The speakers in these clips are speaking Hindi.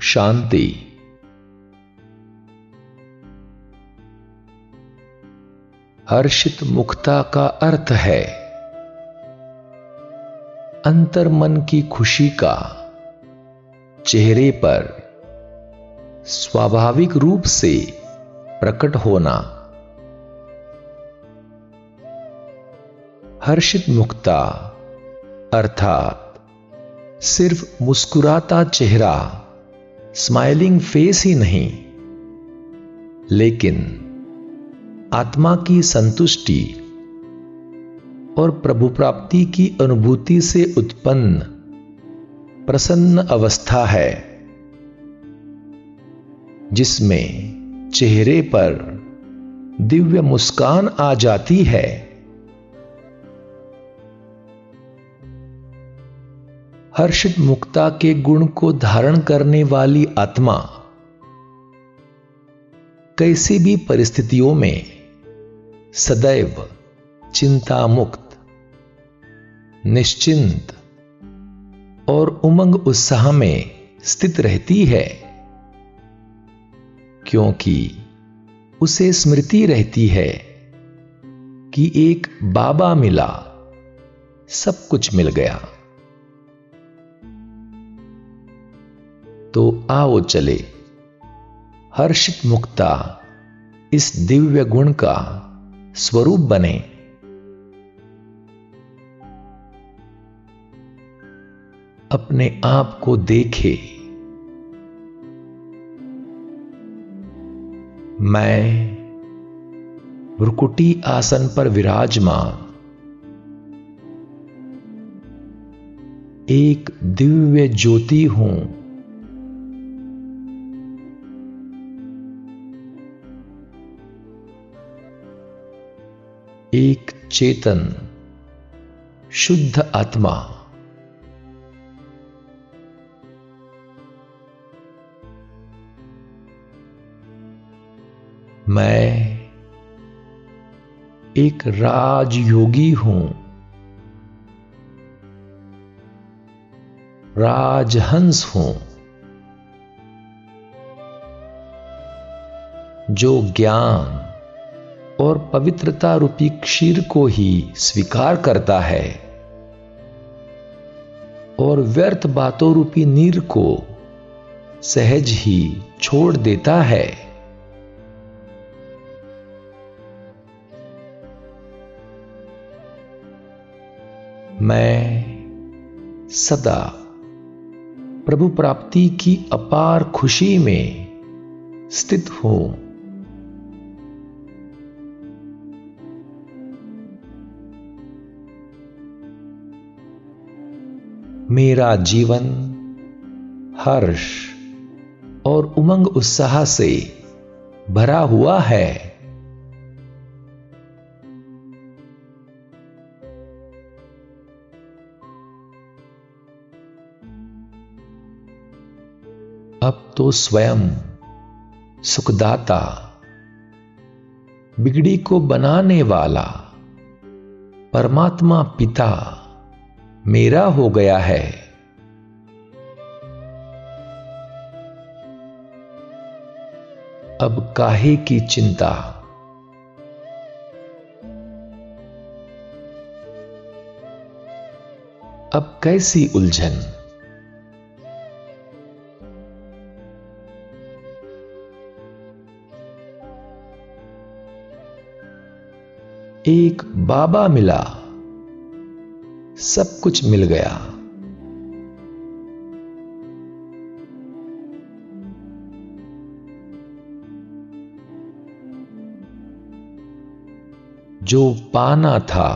शांति। हर्षित मुक्ता का अर्थ है अंतर्मन की खुशी का चेहरे पर स्वाभाविक रूप से प्रकट होना। हर्षित मुक्ता अर्थात सिर्फ मुस्कुराता चेहरा, स्माइलिंग फेस ही नहीं, लेकिन आत्मा की संतुष्टि और प्रभु प्राप्ति की अनुभूति से उत्पन्न प्रसन्न अवस्था है, जिसमें चेहरे पर दिव्य मुस्कान आ जाती है। हर्षित मुक्ता के गुण को धारण करने वाली आत्मा कैसी भी परिस्थितियों में सदैव चिंता मुक्त, निश्चिंत और उमंग उत्साह में स्थित रहती है, क्योंकि उसे स्मृति रहती है कि एक बाबा मिला, सब कुछ मिल गया। तो आओ चले हर्षित मुक्ता इस दिव्य गुण का स्वरूप बने। अपने आप को देखे। मैं भ्रुकुटी आसन पर विराजमान एक दिव्य ज्योति हूं। एक चेतन शुद्ध आत्मा। मैं एक राजयोगी हूं, राजहंस हूं, जो ज्ञान और पवित्रता रूपी क्षीर को ही स्वीकार करता है और व्यर्थ बातों रूपी नीर को सहज ही छोड़ देता है। मैं सदा प्रभु प्राप्ति की अपार खुशी में स्थित हूं। मेरा जीवन हर्ष और उमंग उत्साह से भरा हुआ है। अब तो स्वयं सुखदाता, बिगड़ी को बनाने वाला परमात्मा पिता मेरा हो गया है। अब काहे की चिंता। अब कैसी उलझन। एक बाबा मिला, सब कुछ मिल गया। जो पाना था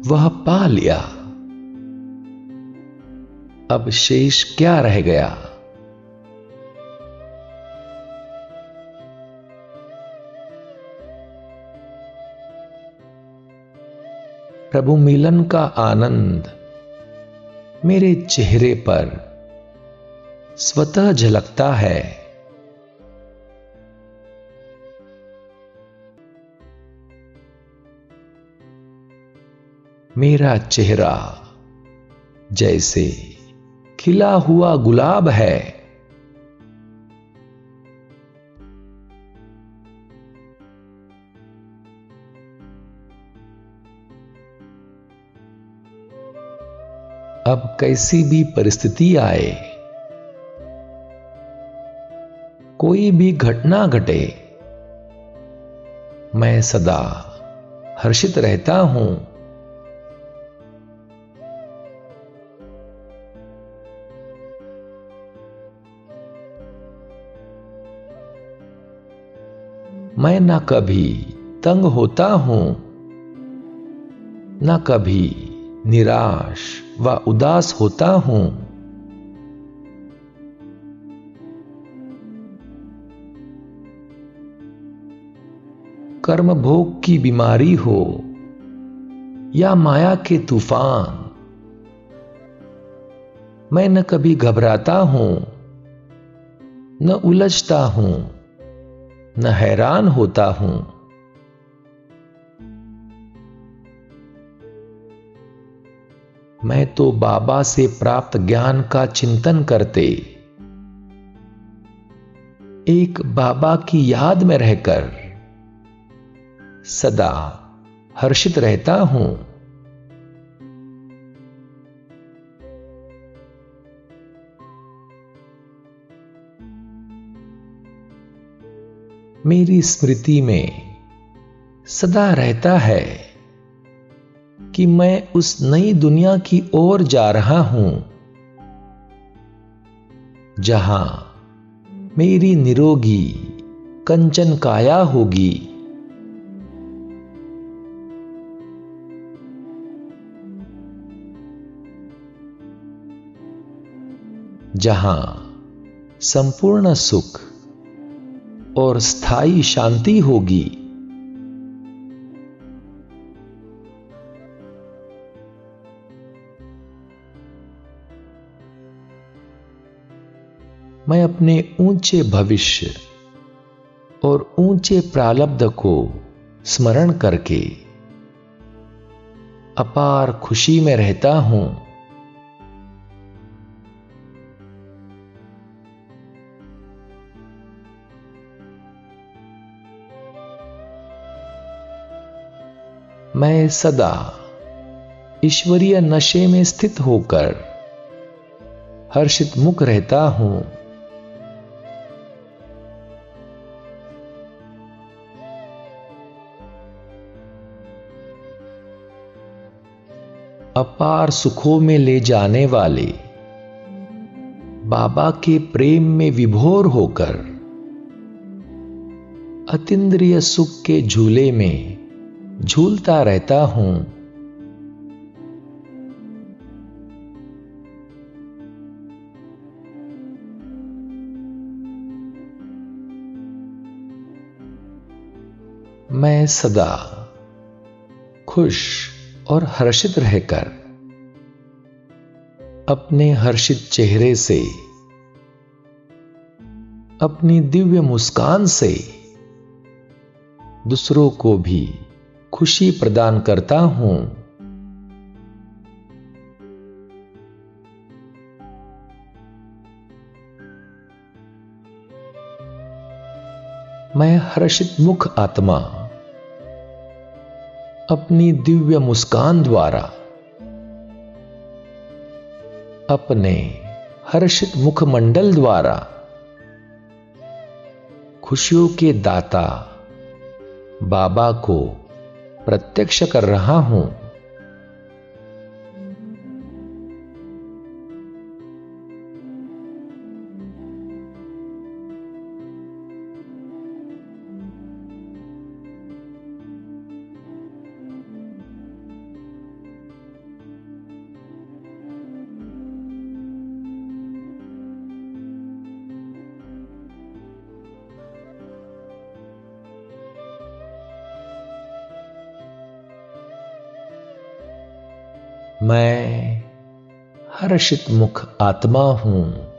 वह पा लिया, अब शेष क्या रह गया। प्रभु मिलन का आनंद मेरे चेहरे पर स्वतः झलकता है। मेरा चेहरा जैसे खिला हुआ गुलाब है। अब कैसी भी परिस्थिति आए, कोई भी घटना घटे, मैं सदा हर्षित रहता हूं। मैं न कभी तंग होता हूं, न कभी निराश व उदास होता हूं। कर्म भोग की बीमारी हो या माया के तूफान, मैं न कभी घबराता हूं, न उलझता हूं, न हैरान होता हूं। मैं तो बाबा से प्राप्त ज्ञान का चिंतन करते, एक बाबा की याद में रहकर सदा हर्षित रहता हूं। मेरी स्मृति में सदा रहता है कि मैं उस नई दुनिया की ओर जा रहा हूं, जहां मेरी निरोगी कंचन काया होगी। जहां संपूर्ण सुख और स्थायी शांति होगी। मैं अपने ऊंचे भविष्य और ऊंचे प्रारब्ध को स्मरण करके अपार खुशी में रहता हूं। मैं सदा ईश्वरीय नशे में स्थित होकर हर्षित मुख रहता हूं। अपार सुखों में ले जाने वाले बाबा के प्रेम में विभोर होकर अतीन्द्रिय सुख के झूले में झूलता रहता हूं। मैं सदा खुश और हर्षित रहकर अपने हर्षित चेहरे से, अपनी दिव्य मुस्कान से दूसरों को भी खुशी प्रदान करता हूं। मैं हर्षित मुख आत्मा अपनी दिव्य मुस्कान द्वारा अपने हर्षित मुखमंडल द्वारा खुशियों के दाता बाबा को प्रत्यक्ष कर रहा हूं। मैं हर्षित मुख आत्मा हूं।